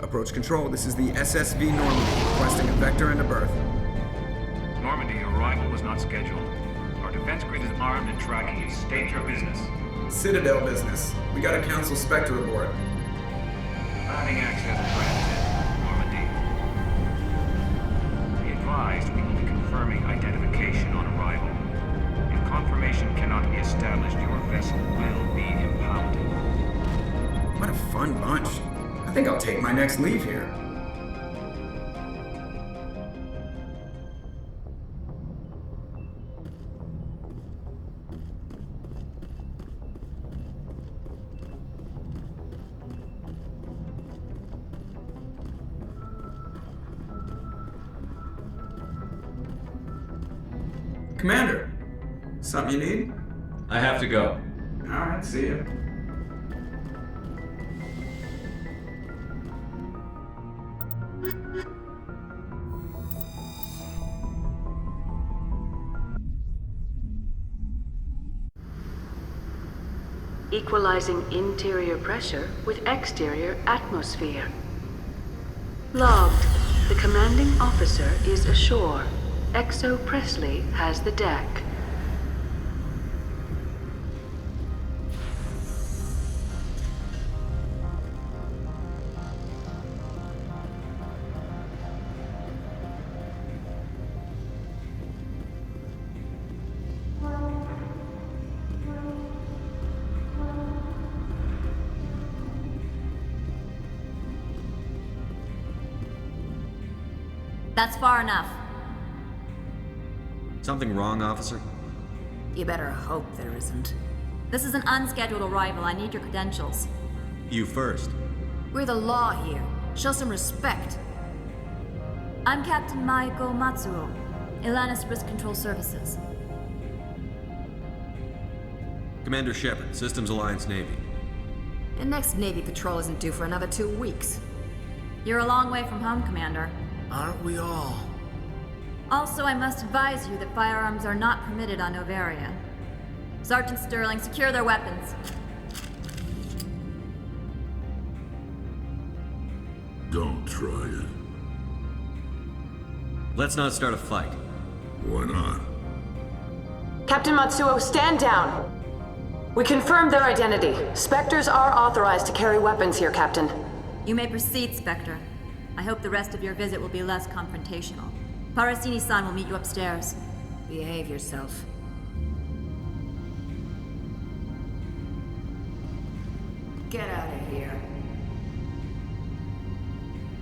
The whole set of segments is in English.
Approach control, this is the SSV Normandy, requesting a vector and a berth. Normandy, your arrival was not scheduled. Our defense grid is armed and tracking you. State your business. Citadel business. We got a Council Spectre aboard. Landing access granted, Normandy. Be advised, we will be confirming identification on arrival. If confirmation cannot be established, your vessel will be impounded. What a fun bunch. I think I'll take my next leave here. Commander, something you need? I have to go. All right, see you. Equalizing interior pressure with exterior atmosphere. Logged. The commanding officer is ashore. Exo Presley has the deck. That's far enough. Something wrong, officer? You better hope there isn't. This is an unscheduled arrival. I need your credentials. You first. We're the law here. Show some respect. I'm Captain Maiko Matsuo, Ilanis Risk Control Services. Commander Shepard, Systems Alliance Navy. The next Navy patrol isn't due for another 2 weeks. You're a long way from home, Commander. Aren't we all? Also, I must advise you that firearms are not permitted on Noveria. Sergeant Sterling, secure their weapons. Don't try it. Let's not start a fight. Why not? Captain Matsuo, stand down! We confirmed their identity. Spectres are authorized to carry weapons here, Captain. You may proceed, Spectre. I hope the rest of your visit will be less confrontational. Parasini-san will meet you upstairs. Behave yourself. Get out of here.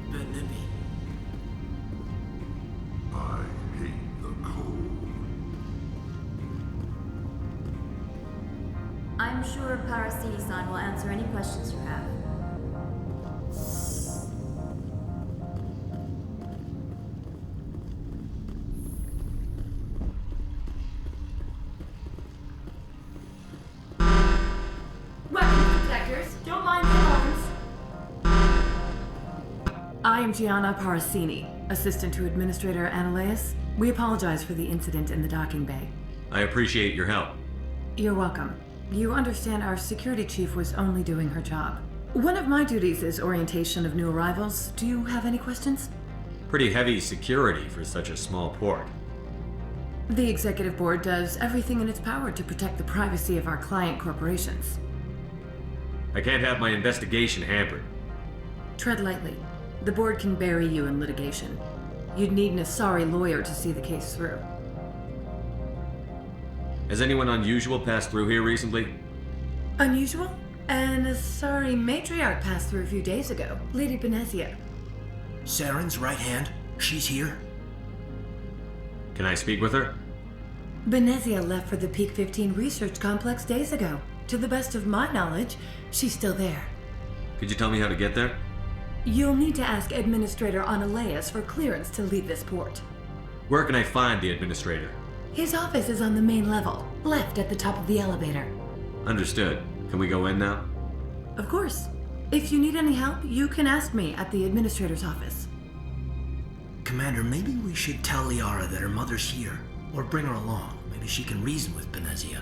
Benimi. I hate the cold. I'm sure Parasini-san will answer any questions you have. I am Gianna Parasini, assistant to Administrator Ananias. We apologize for the incident in the docking bay. I appreciate your help. You're welcome. You understand our security chief was only doing her job. One of my duties is orientation of new arrivals. Do you have any questions? Pretty heavy security for such a small port. The executive board does everything in its power to protect the privacy of our client corporations. I can't have my investigation hampered. Tread lightly. The board can bury you in litigation. You'd need an Asari lawyer to see the case through. Has anyone unusual passed through here recently? Unusual? An Asari matriarch passed through a few days ago. Lady Benezia. Saren's right hand? She's here? Can I speak with her? Benezia left for the Peak 15 research complex days ago. To the best of my knowledge, she's still there. Could you tell me how to get there? You'll need to ask Administrator Analeas for clearance to leave this port. Where can I find the administrator? His office is on the main level, left at the top of the elevator. Understood. Can we go in now? Of course. If you need any help, you can ask me at the Administrator's office. Commander, maybe we should tell Liara that her mother's here. Or bring her along. Maybe she can reason with Benezia.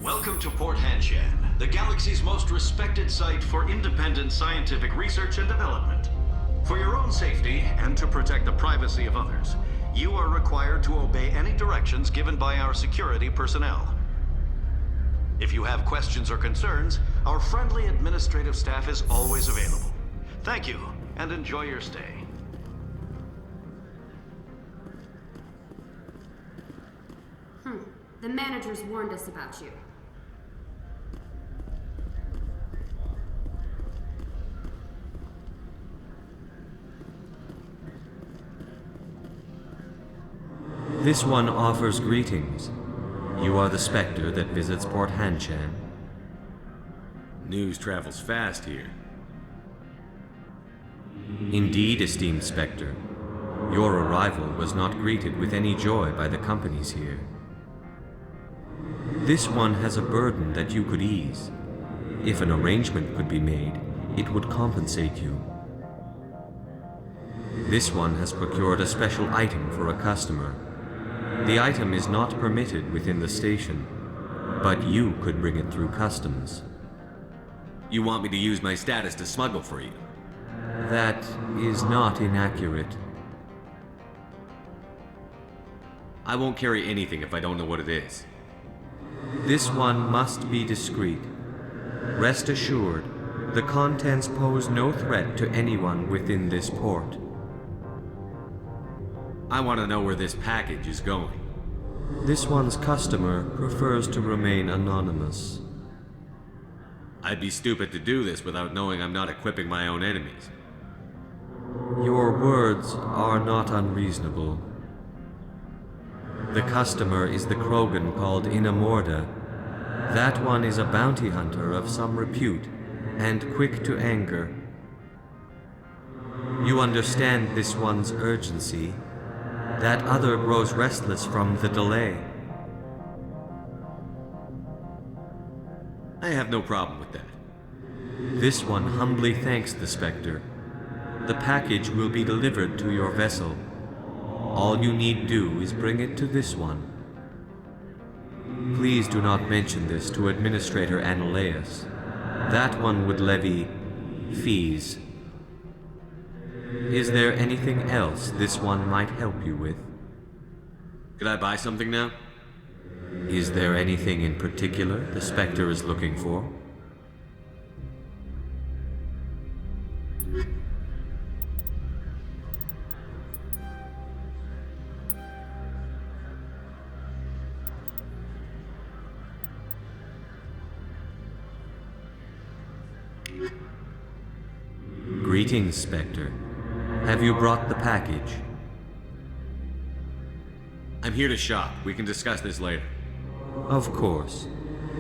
Welcome to Port Hanshan, the galaxy's most respected site for independent scientific research and development. For your own safety and to protect the privacy of others, you are required to obey any directions given by our security personnel. If you have questions or concerns, our friendly administrative staff is always available. Thank you, and enjoy your stay. The managers warned us about you. This one offers greetings. You are the Spectre that visits Port Hanshan. News travels fast here. Indeed, esteemed Spectre. Your arrival was not greeted with any joy by the companies here. This one has a burden that you could ease. If an arrangement could be made, it would compensate you. This one has procured a special item for a customer. The item is not permitted within the station, but you could bring it through customs. You want me to use my status to smuggle for you? That is not inaccurate. I won't carry anything if I don't know what it is. This one must be discreet. Rest assured, the contents pose no threat to anyone within this port. I want to know where this package is going. This one's customer prefers to remain anonymous. I'd be stupid to do this without knowing I'm not equipping my own enemies. Your words are not unreasonable. The customer is the Krogan called Inamorda. That one is a bounty hunter of some repute, and quick to anger. You understand this one's urgency. That other grows restless from the delay. I have no problem with that. This one humbly thanks the Spectre. The package will be delivered to your vessel. All you need do is bring it to this one. Please do not mention this to Administrator Analeas. That one would levy fees. Is there anything else this one might help you with? Could I buy something now? Is there anything in particular the Spectre is looking for? Greetings, Spectre. Have you brought the package? I'm here to shop. We can discuss this later. Of course.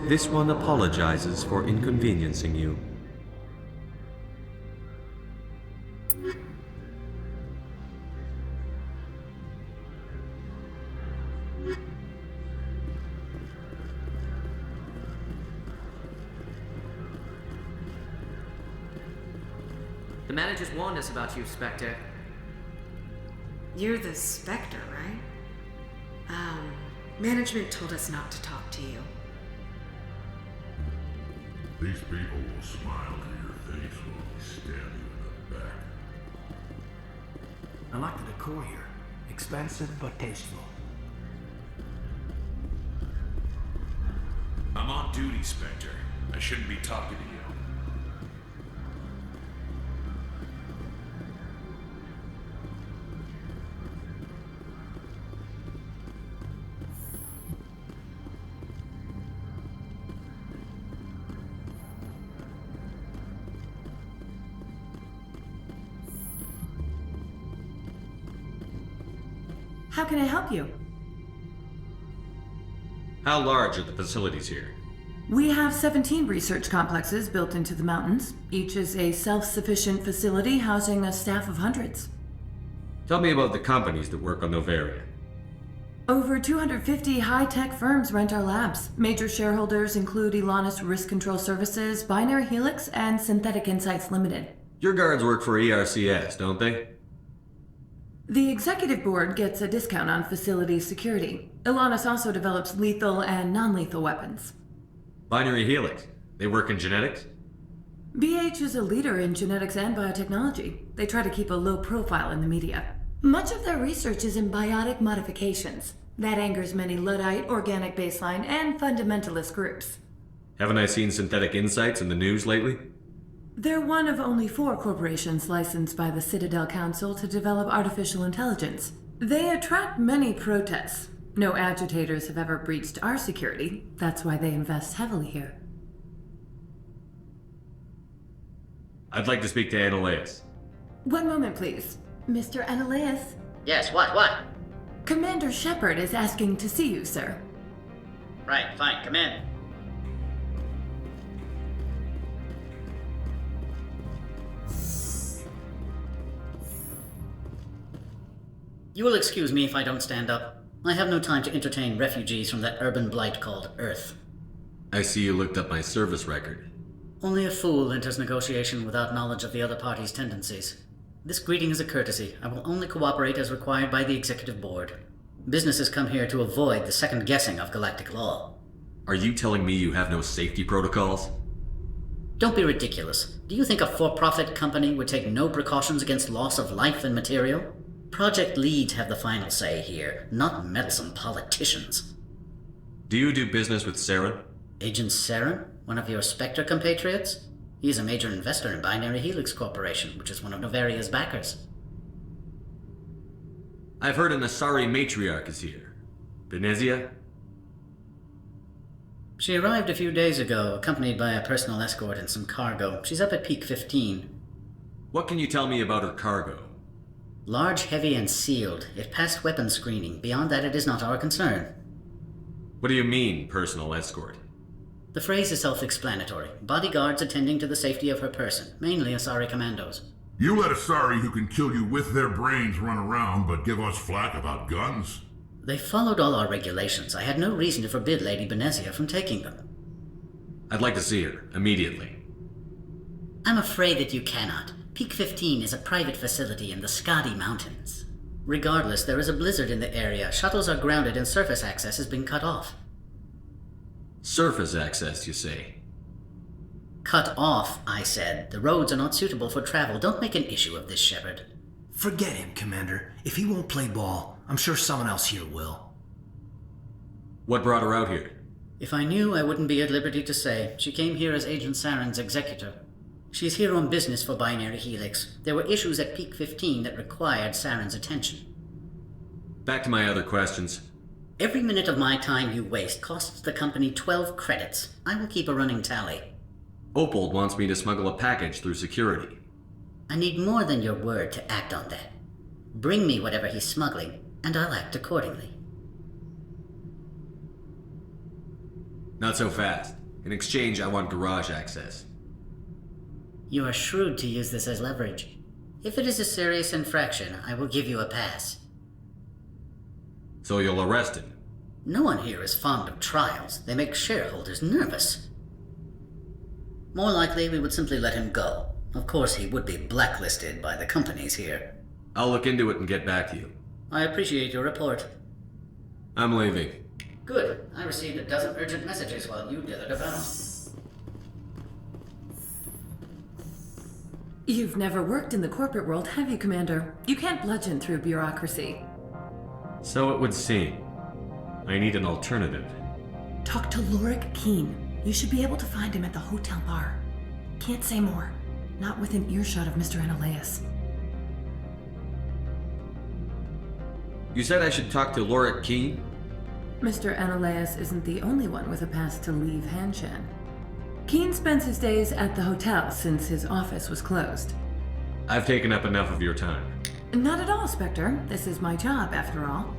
This one apologizes for inconveniencing you. The managers warned us about you, Spectre. You're the Spectre, right? Management told us not to talk to you. These people will smile to your face while we stab you in the back. I like the decor here. Expensive but tasteful. I'm on duty, Spectre. I shouldn't be talking to you. How can I help you? How large are the facilities here? We have 17 research complexes built into the mountains. Each is a self-sufficient facility housing a staff of hundreds. Tell me about the companies that work on Noveria. Over 250 high-tech firms rent our labs. Major shareholders include Elanus Risk Control Services, Binary Helix, and Synthetic Insights Limited. Your guards work for ERCS, don't they? The executive board gets a discount on facility security. Elanus also develops lethal and non-lethal weapons. Binary Helix. They work in genetics? BH is a leader in genetics and biotechnology. They try to keep a low profile in the media. Much of their research is in biotic modifications. That angers many Luddite, organic baseline, and fundamentalist groups. Haven't I seen Synthetic Insights in the news lately? They're one of only 4 corporations licensed by the Citadel Council to develop artificial intelligence. They attract many protests. No agitators have ever breached our security. That's why they invest heavily here. I'd like to speak to Annaleus. One moment, please. Mr. Annaleus? Yes, what? Commander Shepard is asking to see you, sir. Right, fine, come in. You will excuse me if I don't stand up. I have no time to entertain refugees from that urban blight called Earth. I see you looked up my service record. Only a fool enters negotiation without knowledge of the other party's tendencies. This greeting is a courtesy. I will only cooperate as required by the executive board. Businesses come here to avoid the second guessing of galactic law. Are you telling me you have no safety protocols? Don't be ridiculous. Do you think a for-profit company would take no precautions against loss of life and material? Project leads have the final say here, not meddlesome politicians. Do you do business with Saren? Agent Saren? One of your Spectre compatriots? He is a major investor in Binary Helix Corporation, which is one of Noveria's backers. I've heard an Asari matriarch is here. Benezia? She arrived a few days ago, accompanied by a personal escort and some cargo. She's up at Peak 15. What can you tell me about her cargo? Large, heavy, and sealed. It passed weapons screening. Beyond that, it is not our concern. What do you mean, personal escort? The phrase is self-explanatory. Bodyguards attending to the safety of her person, mainly Asari commandos. You let Asari who can kill you with their brains run around, but give us flack about guns? They followed all our regulations. I had no reason to forbid Lady Benezia from taking them. I'd like to see her, immediately. I'm afraid that you cannot. Peak 15 is a private facility in the Skadi Mountains. Regardless, there is a blizzard in the area. Shuttles are grounded and surface access has been cut off. Surface access, you say? Cut off, I said. The roads are not suitable for travel. Don't make an issue of this, Shepard. Forget him, Commander. If he won't play ball, I'm sure someone else here will. What brought her out here? If I knew, I wouldn't be at liberty to say. She came here as Agent Saren's executor. She's here on business for Binary Helix. There were issues at Peak 15 that required Saren's attention. Back to my other questions. Every minute of my time you waste costs the company 12 credits. I will keep a running tally. Opold wants me to smuggle a package through security. I need more than your word to act on that. Bring me whatever he's smuggling, and I'll act accordingly. Not so fast. In exchange, I want garage access. You are shrewd to use this as leverage. If it is a serious infraction, I will give you a pass. So you'll arrest him? No one here is fond of trials. They make shareholders nervous. More likely, we would simply let him go. Of course, he would be blacklisted by the companies here. I'll look into it and get back to you. I appreciate your report. I'm leaving. Good. I received a dozen urgent messages while you dithered about. You've never worked in the corporate world, have you, Commander? You can't bludgeon through bureaucracy. So it would seem. I need an alternative. Talk to Lorik Qui'in. You should be able to find him at the hotel bar. Can't say more. Not within earshot of Mr. Annaleus. You said I should talk to Lorik Qui'in? Mr. Annaleus isn't the only one with a pass to leave Hanshan. Qui'in spends his days at the hotel since his office was closed. I've taken up enough of your time. Not at all, Spectre. This is my job, after all.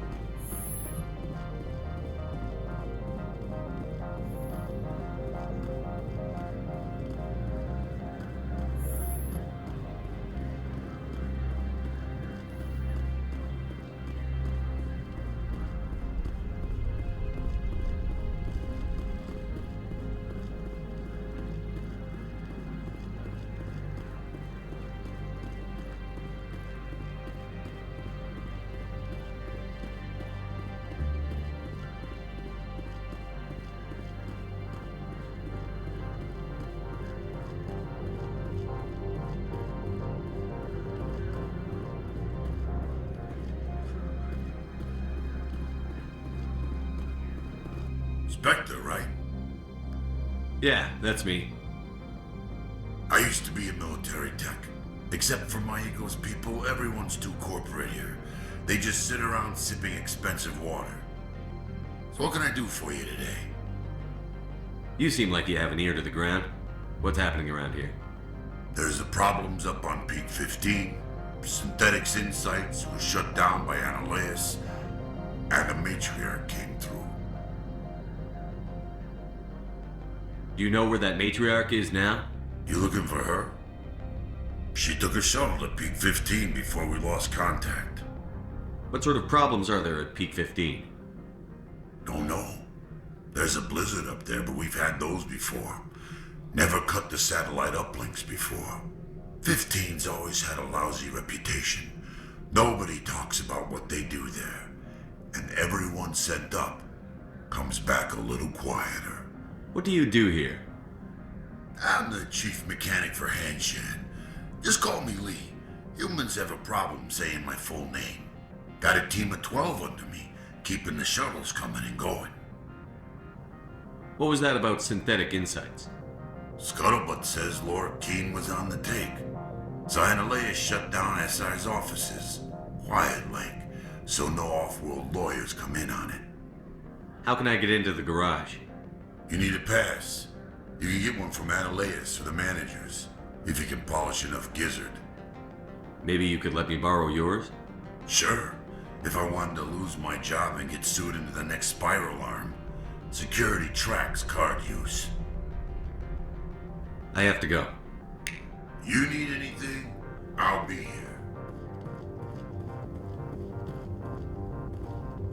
Yeah, that's me. I used to be a military tech. Except for my ego's people, everyone's too corporate here. They just sit around sipping expensive water. So what can I do for you today? You seem like you have an ear to the ground. What's happening around here? There's the problems up on Peak 15. Synthetics Insights was shut down by Annihilus, and the matriarch came through. Do you know where that matriarch is now? You looking for her? She took a shuttle to Peak 15 before we lost contact. What sort of problems are there at Peak 15? Don't know. There's a blizzard up there, but we've had those before. Never cut the satellite uplinks before. 15's always had a lousy reputation. Nobody talks about what they do there. And everyone sent up comes back a little quieter. What do you do here? I'm the chief mechanic for Hanshan. Just call me Lee. Humans have a problem saying my full name. Got a team of 12 under me, keeping the shuttles coming and going. What was that about Synthetic Insights? Scuttlebutt says Lorik Qui'in was on the take. So Annihilus shut down SI's offices. Quiet like, so no off-world lawyers come in on it. How can I get into the garage? You need a pass. You can get one from Annihilus or the managers, if you can polish enough gizzard. Maybe you could let me borrow yours? Sure, if I wanted to lose my job and get sued into the next spiral arm. Security tracks card use. I have to go. You need anything? I'll be here.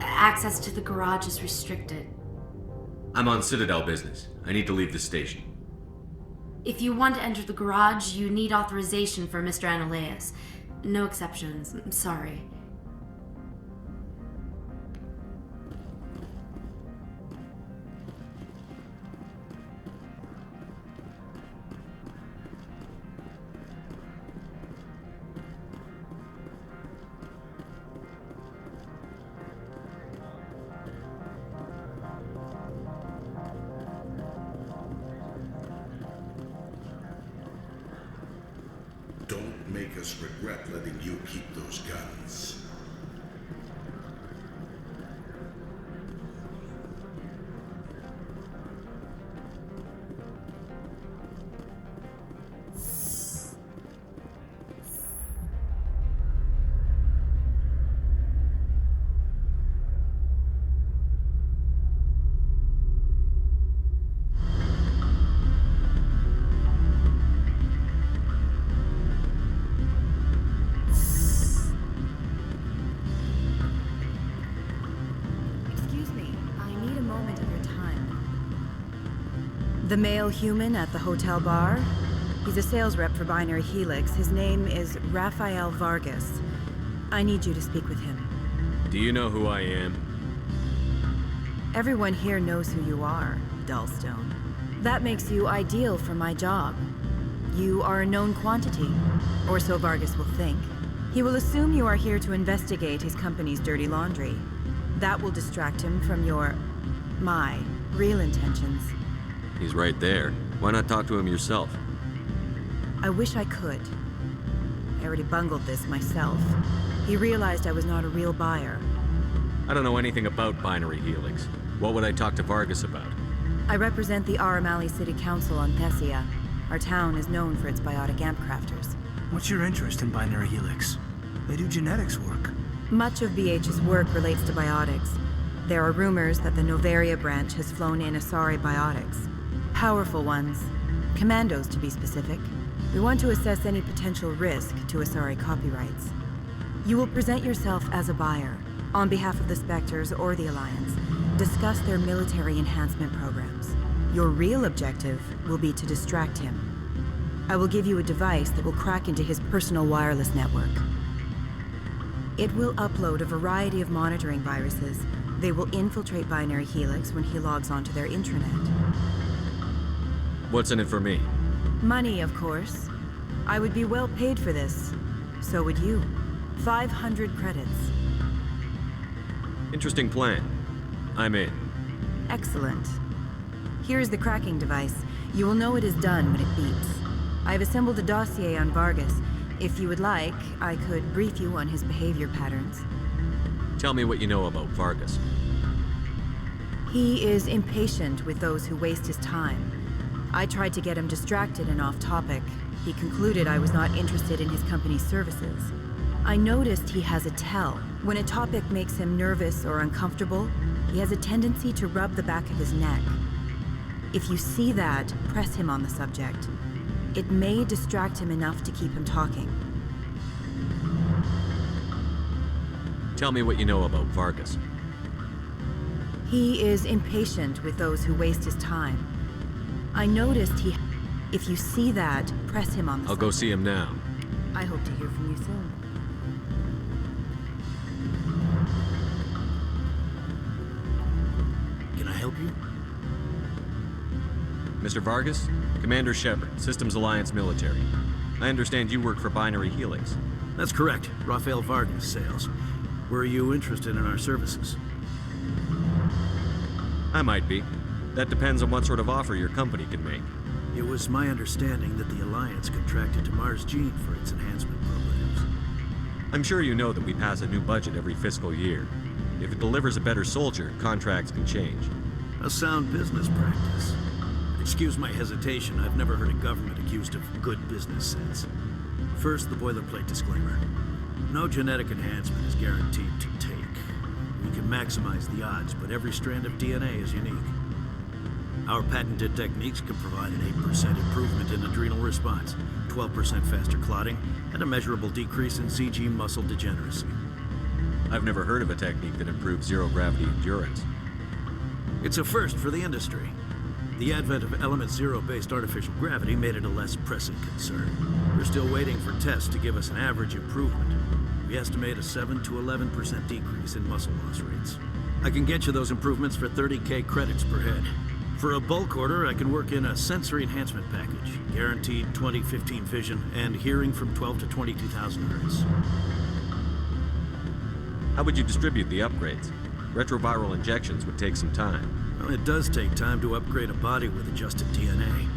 Access to the garage is restricted. I'm on Citadel business. I need to leave the station. If you want to enter the garage, you need authorization for Mr. Annihilus. No exceptions. I'm sorry. Don't make us regret letting you keep those guns. The male human at the hotel bar? He's a sales rep for Binary Helix. His name is Rafael Vargas. I need you to speak with him. Do you know who I am? Everyone here knows who you are, Dullstone. That makes you ideal for my job. You are a known quantity, or so Vargas will think. He will assume you are here to investigate his company's dirty laundry. That will distract him from my real intentions. He's right there. Why not talk to him yourself? I wish I could. I already bungled this myself. He realized I was not a real buyer. I don't know anything about Binary Helix. What would I talk to Vargas about? I represent the Aramali City Council on Thessia. Our town is known for its biotic amp crafters. What's your interest in Binary Helix? They do genetics work. Much of BH's work relates to biotics. There are rumors that the Noveria branch has flown in Asari biotics. Powerful ones. Commandos, to be specific. We want to assess any potential risk to Asari copyrights. You will present yourself as a buyer, on behalf of the Spectres or the Alliance. Discuss their military enhancement programs. Your real objective will be to distract him. I will give you a device that will crack into his personal wireless network. It will upload a variety of monitoring viruses. They will infiltrate Binary Helix when he logs onto their intranet. What's in it for me? Money, of course. I would be well paid for this. So would you. 500 credits. Interesting plan. I'm in. Excellent. Here is the cracking device. You will know it is done when it beeps. I have assembled a dossier on Vargas. If you would like, I could brief you on his behavior patterns. Tell me what you know about Vargas. He is impatient with those who waste his time. I tried to get him distracted and off topic. He concluded I was not interested in his company's services. I noticed he has a tell. When a topic makes him nervous or uncomfortable, he has a tendency to rub the back of his neck. If you see that, press him on the subject. It may distract him enough to keep him talking. Tell me what you know about Vargas. He is impatient with those who waste his time. I noticed he... If you see that, press him on the I'll go see him now. I hope to hear from you soon. Can I help you? Mr. Vargas? Commander Shepard, Systems Alliance Military. I understand you work for Binary Helix. That's correct. Rafael Vargas, sales. Were you interested in our services? I might be. That depends on what sort of offer your company can make. It was my understanding that the Alliance contracted to Mars Gene for its enhancement programs. I'm sure you know that we pass a new budget every fiscal year. If it delivers a better soldier, contracts can change. A sound business practice. Excuse my hesitation, I've never heard a government accused of good business sense. First, the boilerplate disclaimer. No genetic enhancement is guaranteed to take. We can maximize the odds, but every strand of DNA is unique. Our patented techniques can provide an 8% improvement in adrenal response, 12% faster clotting, and a measurable decrease in CG muscle degeneracy. I've never heard of a technique that improves zero-gravity endurance. It's a first for the industry. The advent of element zero-based artificial gravity made it a less pressing concern. We're still waiting for tests to give us an average improvement. We estimate a 7 to 11% decrease in muscle loss rates. I can get you those improvements for 30K credits per head. For a bulk order, I can work in a sensory enhancement package, guaranteed 20/15 vision, and hearing from 12 to 22,000 hertz. How would you distribute the upgrades? Retroviral injections would take some time. Well, it does take time to upgrade a body with adjusted DNA.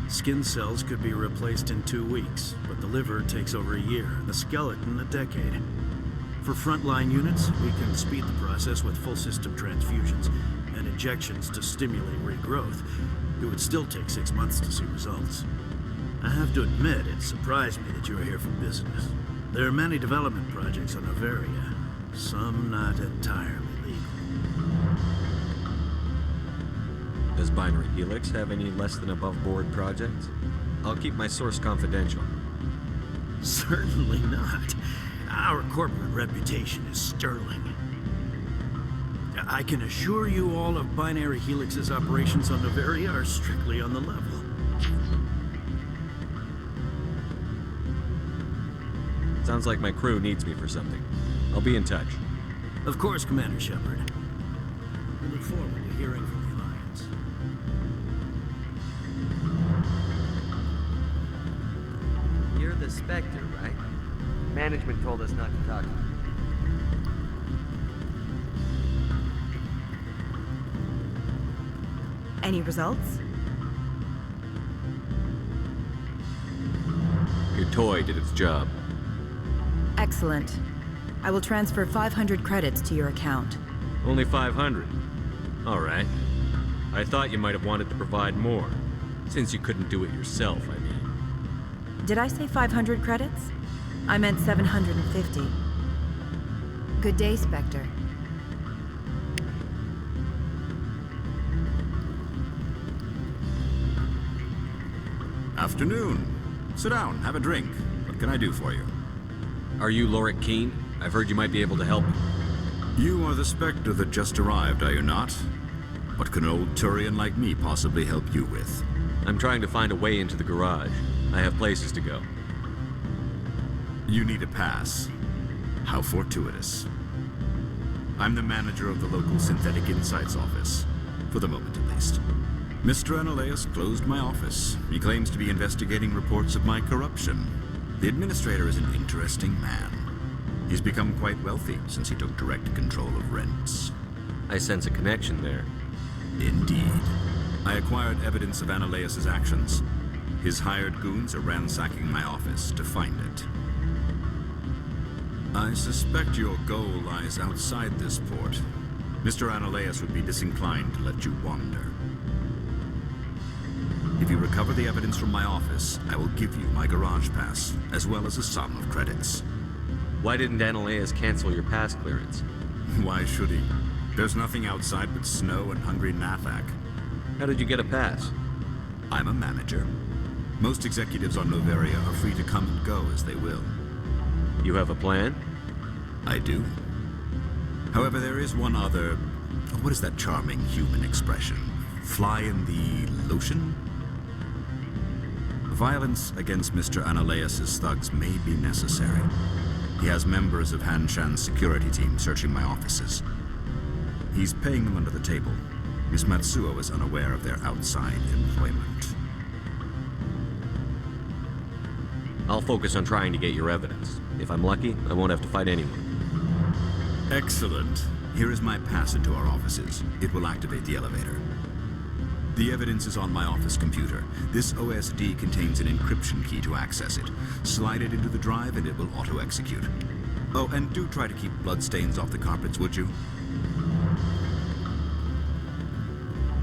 Skin cells could be replaced in 2 weeks, but the liver takes over a year, and the skeleton a decade. For frontline units, we can speed the process with full system transfusions and injections to stimulate regrowth. It would still take 6 months to see results. I have to admit, it surprised me that you are here for business. There are many development projects on Noveria, some not entirely legal. Does Binary Helix have any less than above-board projects? I'll keep my source confidential. Certainly not. Our corporate reputation is sterling. I can assure you all of Binary Helix's operations on Noveria are strictly on the level. Sounds like my crew needs me for something. I'll be in touch. Of course, Commander Shepard. We look forward to hearing from the Alliance. You're the Spectre, right? Management told us not to talk to you. Any results? Your toy did its job. Excellent. I will transfer 500 credits to your account. Only 500. All right. I thought you might have wanted to provide more. Since you couldn't do it yourself, I mean. Did I say 500 credits? I meant 750. Good day, Spectre. Afternoon. Sit down, have a drink. What can I do for you? Are you Lorik Qui'in? I've heard you might be able to help me. You are the Spectre that just arrived, are you not? What can an old Turian like me possibly help you with? I'm trying to find a way into the garage. I have places to go. You need a pass. How fortuitous. I'm the manager of the local Synthetic Insights office. For the moment, at least. Mr. Analeas closed my office. He claims to be investigating reports of my corruption. The administrator is an interesting man. He's become quite wealthy since he took direct control of rents. I sense a connection there. Indeed. I acquired evidence of Analeas' actions. His hired goons are ransacking my office to find it. I suspect your goal lies outside this port. Mr. Analeas would be disinclined to let you wander. If you recover the evidence from my office, I will give you my garage pass, as well as a sum of credits. Why didn't Analeas cancel your pass clearance? Why should he? There's nothing outside but snow and hungry Nathak. How did you get a pass? I'm a manager. Most executives on Noveria are free to come and go as they will. You have a plan? I do. However, there is one other... What is that charming human expression? Fly in the lotion? Violence against Mr. Analeas' thugs may be necessary. He has members of Han Shan's security team searching my offices. He's paying them under the table. Miss Matsuo is unaware of their outside employment. I'll focus on trying to get your evidence. If I'm lucky, I won't have to fight anyone. Excellent. Here is my pass into our offices. It will activate the elevator. The evidence is on my office computer. This OSD contains an encryption key to access it. Slide it into the drive and it will auto-execute. Oh, and do try to keep bloodstains off the carpets, would you?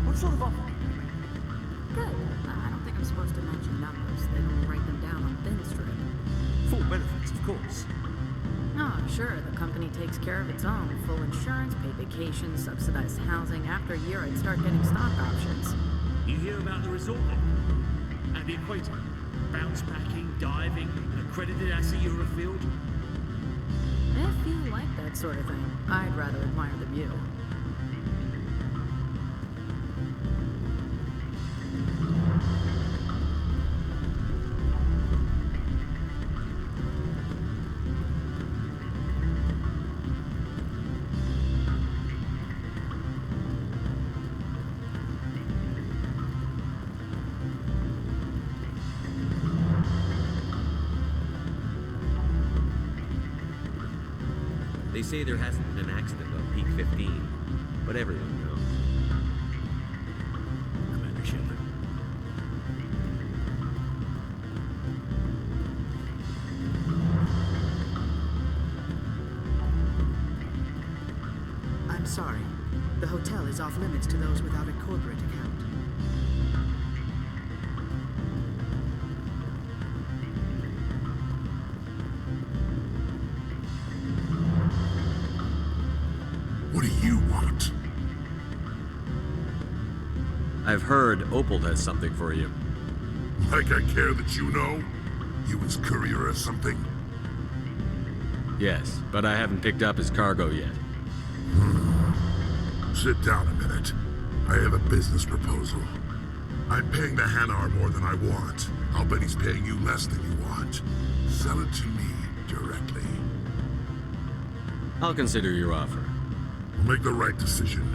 What sort of offer? Good. I don't think I'm supposed to mention numbers. They don't write them down on thin strip. Full benefits, of course. Oh, sure. The company takes care of its own. Full insurance, paid vacations, subsidized housing. After a year, I'd start getting stock options. You hear about the resort then? And the equator? Bounce packing, diving, an accredited asset Eurofield? If you like that sort of thing, I'd rather admire the view. They say there hasn't been an accident on Peak 15, but everyone knows. Commander Shepard. I'm sorry. The hotel is off limits to those without a corporate account. What do you want? I've heard Opal has something for you. Like I care that you know? You his courier or something? Yes, but I haven't picked up his cargo yet. Sit down a minute. I have a business proposal. I'm paying the Hanar more than I want. I'll bet he's paying you less than you want. Sell it to me directly. I'll consider your offer. We'll make the right decision.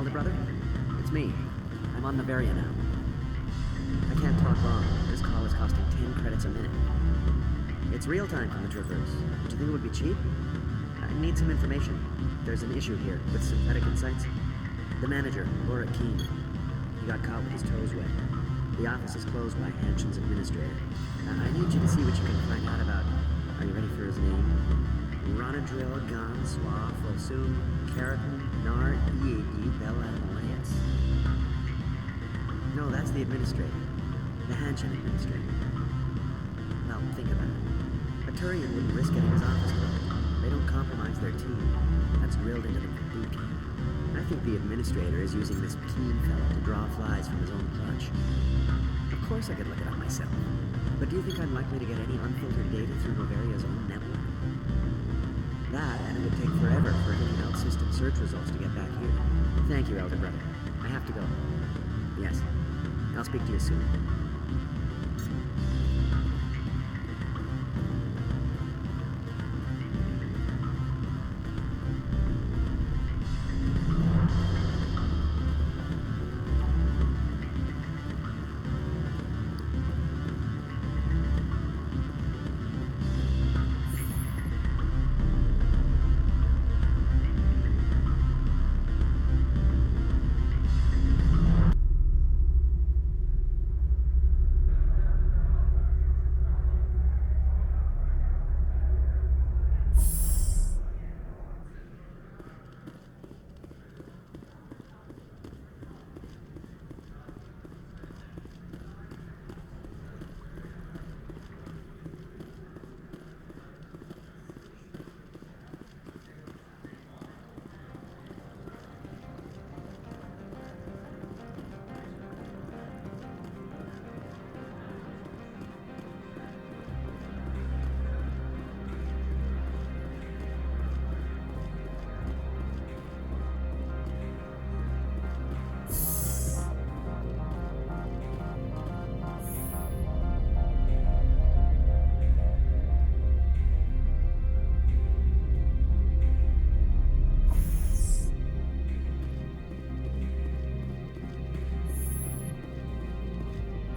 Elder brother? It's me. I'm on Noveria now. I can't talk long. This call is costing 10 credits a minute. It's real time from the Troopers. Do you think it would be cheap? I need some information. There's an issue here with synthetic insights. The manager, Lorik, he got caught with his toes wet. The office is closed by Hanshin's administrator. I need you to see what you can find out about... Are you ready for his name? Ronadrill Gon Swa Fosum Keratin Nar Eadi Belanaleas. No, that's the administrator. The Hanshin administrator. Well, think about it. A Turian wouldn't risk getting his office closed. They don't compromise their team. That's drilled into them from boot camp. I think the administrator is using this Qui'in fella to draw flies from his own clutch. Of course I could look it up myself. But do you think I'm likely to get any unfiltered data through Noveria's own network? That, and it would take forever for any out-system search results to get back here. Thank you, Elder Brother. I have to go. Yes. I'll speak to you soon.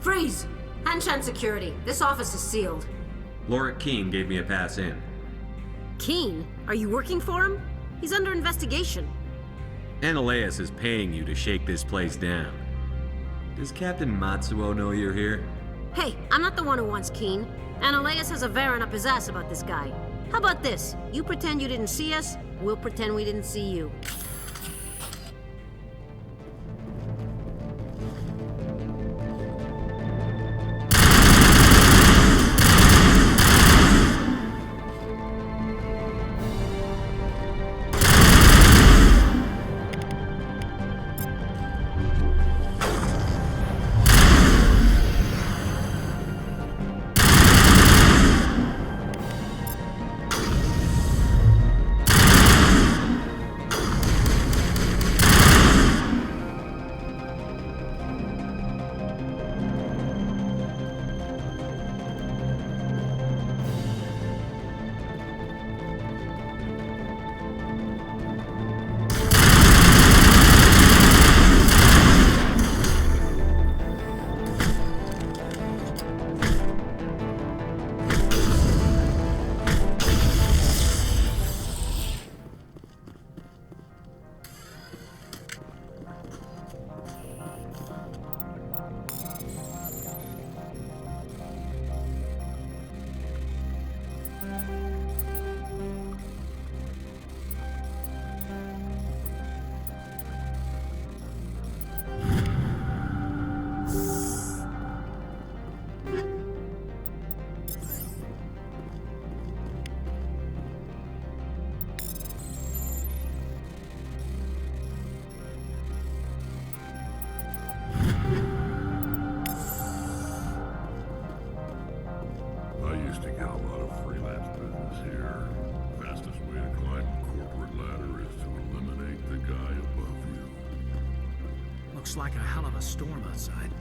Freeze! Hanshan security. This office is sealed. Lorik Qui'in gave me a pass in. Qui'in? Are you working for him? He's under investigation. Analeus is paying you to shake this place down. Does Captain Matsuo know you're here? Hey, I'm not the one who wants Qui'in. Analeus has a Varen up his ass about this guy. How about this? You pretend you didn't see us, we'll pretend we didn't see you. Looks like a hell of a storm outside.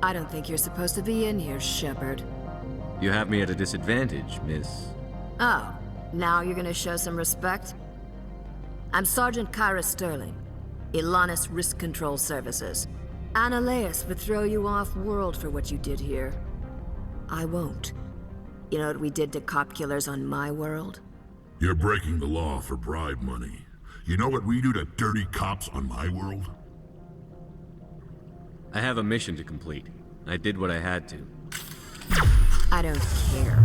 I don't think you're supposed to be in here, Shepard. You have me at a disadvantage, miss. Oh, now you're gonna show some respect? I'm Sergeant Kyra Sterling, Ilanis Risk Control Services. Annaleus would throw you off-world for what you did here. I won't. You know what we did to cop killers on my world? You're breaking the law for bribe money. You know what we do to dirty cops on my world? I have a mission to complete. I did what I had to. I don't care.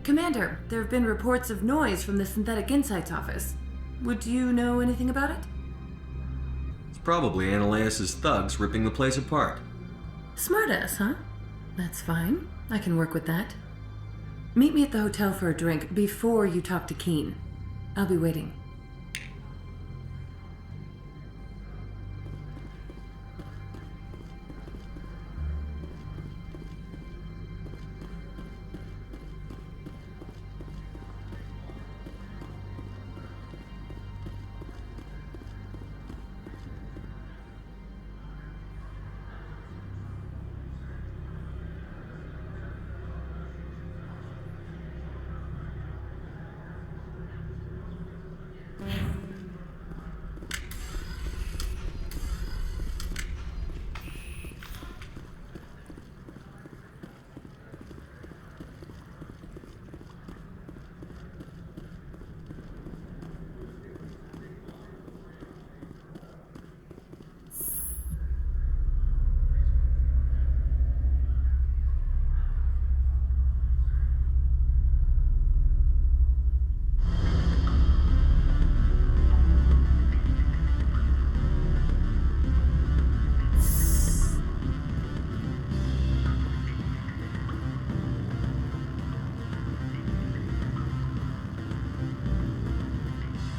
Commander, there have been reports of noise from the Synthetic Insights office. Would you know anything about it? It's probably Annaleus' thugs ripping the place apart. Smartass, huh? That's fine. I can work with that. Meet me at the hotel for a drink before you talk to Qui'in. I'll be waiting.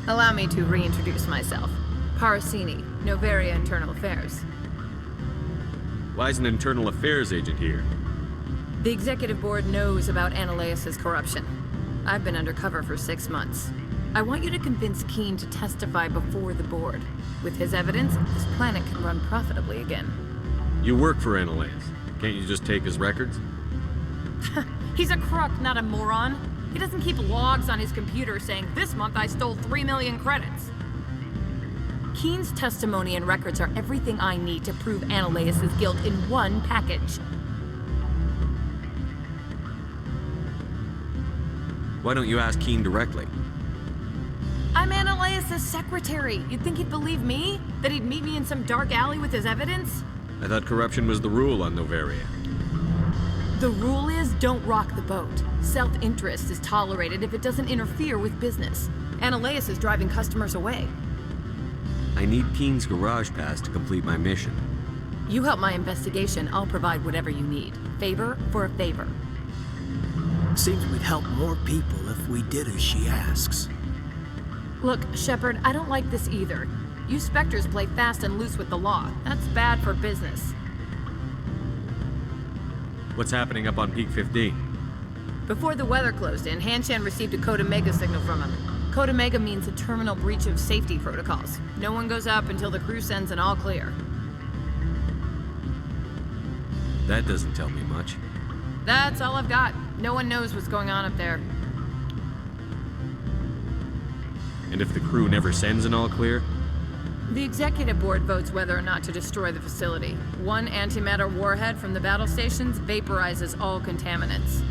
Allow me to reintroduce myself. Parasini, Noveria Internal Affairs. Why is an internal affairs agent here? The executive board knows about Annaleus' corruption. I've been undercover for 6 months. I want you to convince Qui'in to testify before the board. With his evidence, this planet can run profitably again. You work for Annaleus. Can't you just take his records? He's a crook, not a moron. He doesn't keep logs on his computer saying, "This month I stole 3 million credits." Qui'in's testimony and records are everything I need to prove Analeas' guilt in one package. Why don't you ask Qui'in directly? I'm Analeas' secretary. You'd think he'd believe me? That he'd meet me in some dark alley with his evidence? I thought corruption was the rule on Noveria. The rule is don't rock the boat. Self-interest is tolerated if it doesn't interfere with business. Analeas is driving customers away. I need Qui'in's garage pass to complete my mission. You help my investigation, I'll provide whatever you need. Favor for a favor. Seems we'd help more people if we did as she asks. Look, Shepard, I don't like this either. You Spectres play fast and loose with the law. That's bad for business. What's happening up on Peak 15? Before the weather closed in, Hanshan received a Code Omega signal from him. Code Omega means a terminal breach of safety protocols. No one goes up until the crew sends an all clear. That doesn't tell me much. That's all I've got. No one knows what's going on up there. And if the crew never sends an all clear? The executive board votes whether or not to destroy the facility. One antimatter warhead from the battle stations vaporizes all contaminants.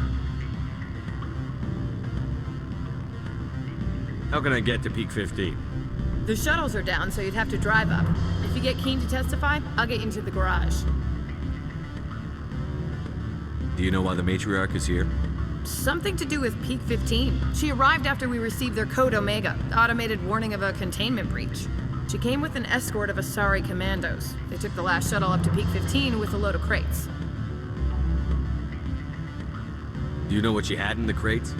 How can I get to Peak 15? The shuttles are down, so you'd have to drive up. If you get Qui'in to testify, I'll get you into the garage. Do you know why the matriarch is here? Something to do with Peak 15. She arrived after we received their Code Omega, the automated warning of a containment breach. She came with an escort of Asari commandos. They took the last shuttle up to Peak 15 with a load of crates. Do you know what she had in the crates?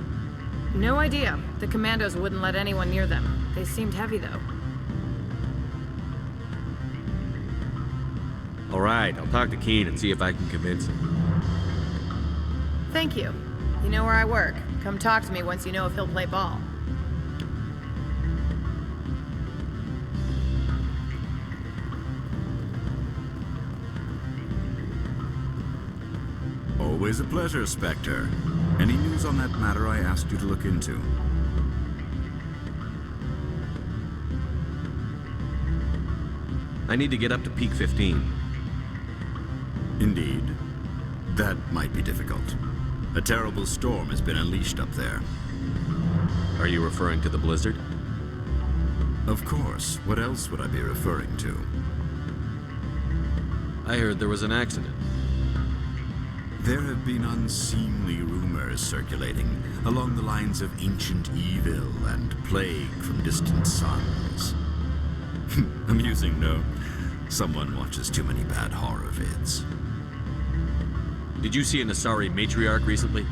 No idea. The commandos wouldn't let anyone near them. They seemed heavy, though. All right, I'll talk to Qui'in and see if I can convince him. Thank you. You know where I work. Come talk to me once you know if he'll play ball. Always a pleasure, Spectre. Any news on that matter I asked you to look into? I need to get up to Peak 15. Indeed. That might be difficult. A terrible storm has been unleashed up there. Are you referring to the blizzard? Of course. What else would I be referring to? I heard there was an accident. There have been unseemly rumors circulating along the lines of ancient evil and plague from distant suns. Amusing, no? Someone watches too many bad horror vids. Did you see an Asari matriarch recently?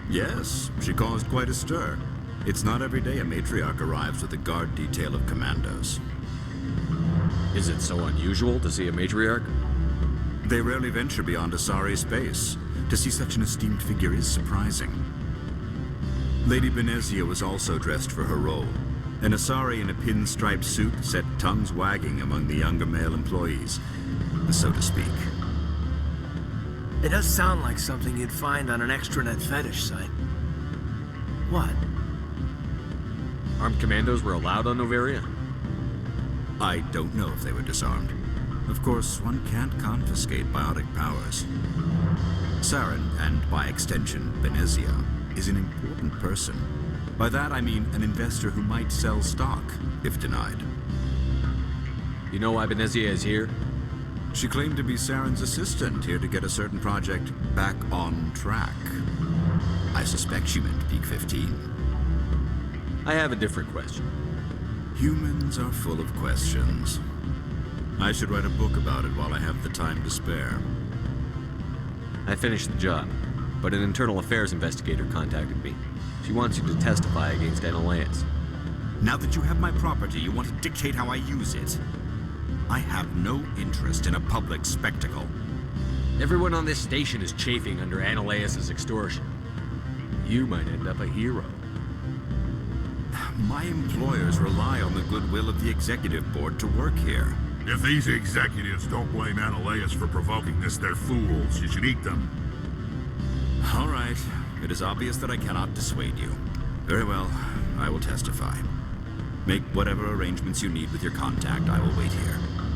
Yes, she caused quite a stir. It's not every day a matriarch arrives with a guard detail of commandos. Is it so unusual to see a matriarch? They rarely venture beyond Asari space. To see such an esteemed figure is surprising. Lady Benezia was also dressed for her role. An Asari in a pinstripe suit set tongues wagging among the younger male employees, so to speak. It does sound like something you'd find on an extranet fetish site. What? Armed commandos were allowed on Noveria? I don't know if they were disarmed. Of course, one can't confiscate biotic powers. Saren, and by extension, Benezia, is an important person. By that I mean an investor who might sell stock, if denied. You know why Benezia is here? She claimed to be Saren's assistant, here to get a certain project back on track. I suspect she meant Peak 15. I have a different question. Humans are full of questions. I should write a book about it while I have the time to spare. I finished the job, but an internal affairs investigator contacted me. She wants you to testify against Analeas. Now that you have my property, you want to dictate how I use it? I have no interest in a public spectacle. Everyone on this station is chafing under Analeas' extortion. You might end up a hero. My employers rely on the goodwill of the executive board to work here. If these executives don't blame Analeas for provoking this, they're fools. You should eat them. All right. It is obvious that I cannot dissuade you. Very well. I will testify. Make whatever arrangements you need with your contact. I will wait here.